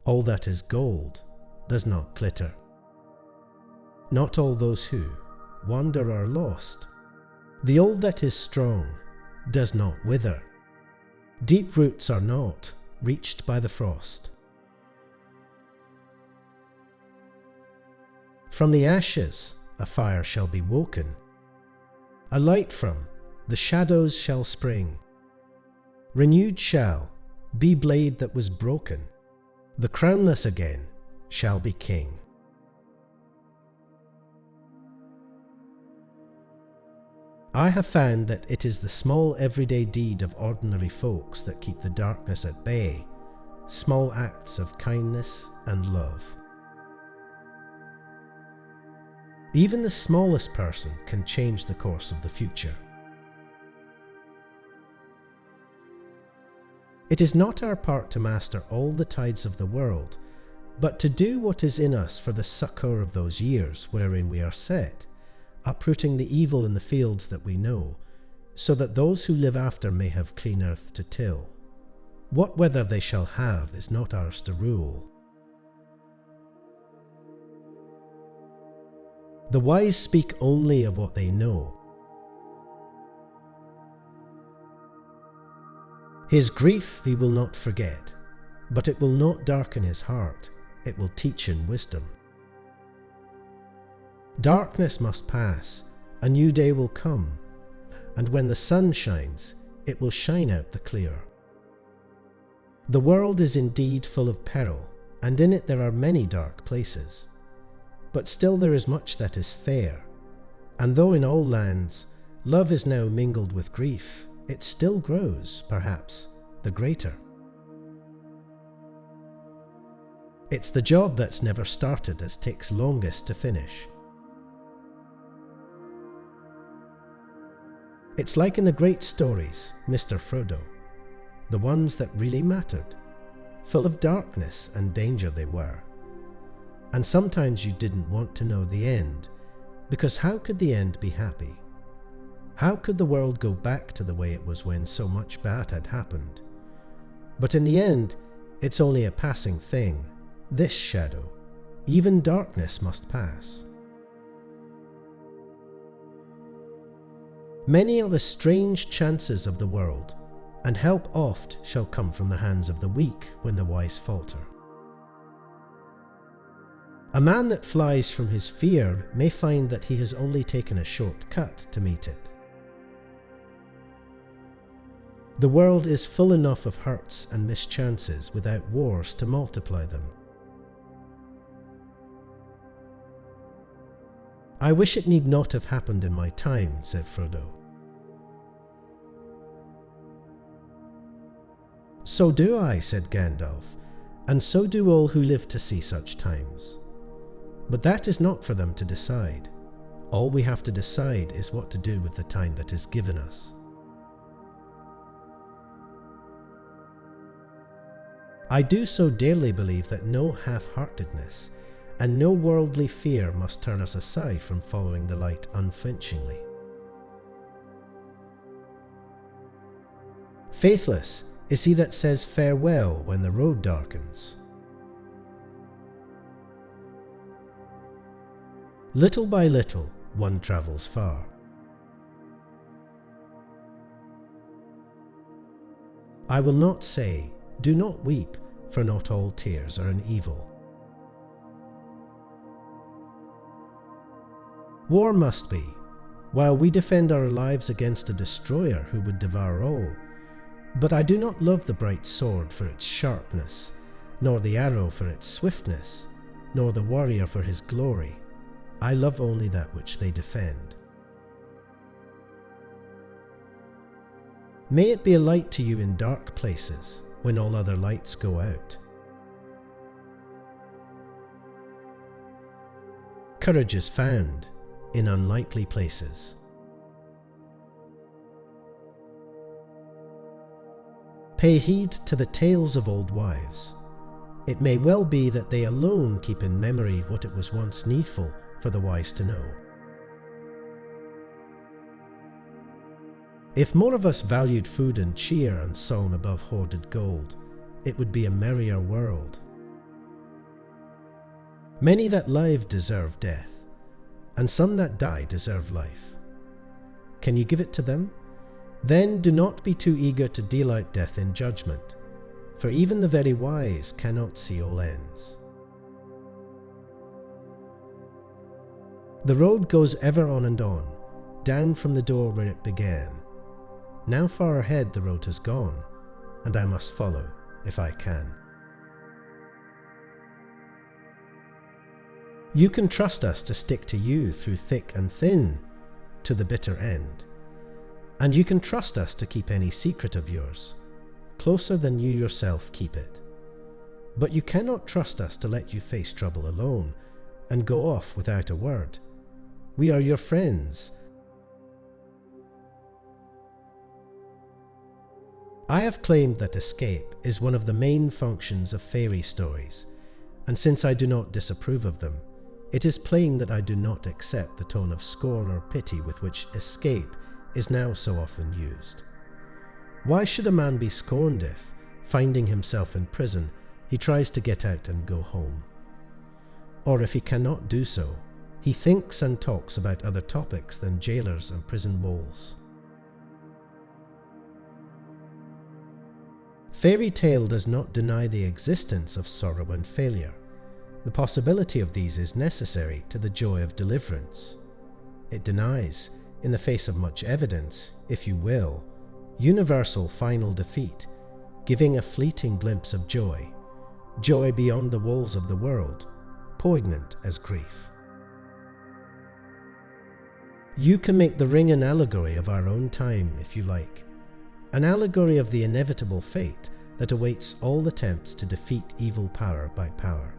All that is gold does not glitter. Not all those who wander are lost. The old that is strong does not wither. Deep roots are not reached by the frost. From the ashes a fire shall be woken. A light from the shadows shall spring. Renewed shall be blade that was broken. The crownless again shall be king. I have found that it is the small everyday deed of ordinary folks that keep the darkness at bay, small acts of kindness and love. Even the smallest person can change the course of the future. It is not our part to master all the tides of the world, but to do what is in us for the succour of those years wherein we are set, uprooting the evil in the fields that we know, so that those who live after may have clean earth to till. What weather they shall have is not ours to rule. The wise speak only of what they know. His grief he will not forget, but it will not darken his heart, it will teach him wisdom. Darkness must pass, a new day will come, and when the sun shines, it will shine out the clear. The world is indeed full of peril, and in it there are many dark places. But still there is much that is fair, and though in all lands love is now mingled with grief, it still grows, perhaps, the greater. It's the job that's never started as takes longest to finish. It's like in the great stories, Mr. Frodo, the ones that really mattered. Full of darkness and danger they were. And sometimes you didn't want to know the end, because how could the end be happy? How could the world go back to the way it was when so much bad had happened? But in the end, it's only a passing thing, this shadow. Even darkness must pass. Many are the strange chances of the world, and help oft shall come from the hands of the weak when the wise falter. A man that flies from his fear may find that he has only taken a short cut to meet it. The world is full enough of hurts and mischances without wars to multiply them. I wish it need not have happened in my time, said Frodo. So do I, said Gandalf, and so do all who live to see such times. But that is not for them to decide. All we have to decide is what to do with the time that is given us. I do so dearly believe that no half-heartedness and no worldly fear must turn us aside from following the light unflinchingly. Faithless is he that says farewell when the road darkens. Little by little, one travels far. I will not say, do not weep, for not all tears are an evil. War must be, while we defend our lives against a destroyer who would devour all. But I do not love the bright sword for its sharpness, nor the arrow for its swiftness, nor the warrior for his glory. I love only that which they defend. May it be a light to you in dark places, when all other lights go out. Courage is found in unlikely places. Pay heed to the tales of old wives. It may well be that they alone keep in memory what it was once needful for the wise to know. If more of us valued food and cheer and song above hoarded gold, it would be a merrier world. Many that live deserve death, and some that die deserve life. Can you give it to them? Then do not be too eager to deal out death in judgment, for even the very wise cannot see all ends. The road goes ever on and on, down from the door where it began. Now far ahead the road has gone, and I must follow, if I can. You can trust us to stick to you through thick and thin, to the bitter end. And you can trust us to keep any secret of yours, closer than you yourself keep it. But you cannot trust us to let you face trouble alone, and go off without a word. We are your friends. I have claimed that escape is one of the main functions of fairy stories, and since I do not disapprove of them, it is plain that I do not accept the tone of scorn or pity with which escape is now so often used. Why should a man be scorned if, finding himself in prison, he tries to get out and go home? Or if he cannot do so, he thinks and talks about other topics than jailers and prison walls. Fairy tale does not deny the existence of sorrow and failure. The possibility of these is necessary to the joy of deliverance. It denies, in the face of much evidence, if you will, universal final defeat, giving a fleeting glimpse of joy, joy beyond the walls of the world, poignant as grief. You can make the ring an allegory of our own time, if you like, an allegory of the inevitable fate that awaits all attempts to defeat evil power by power.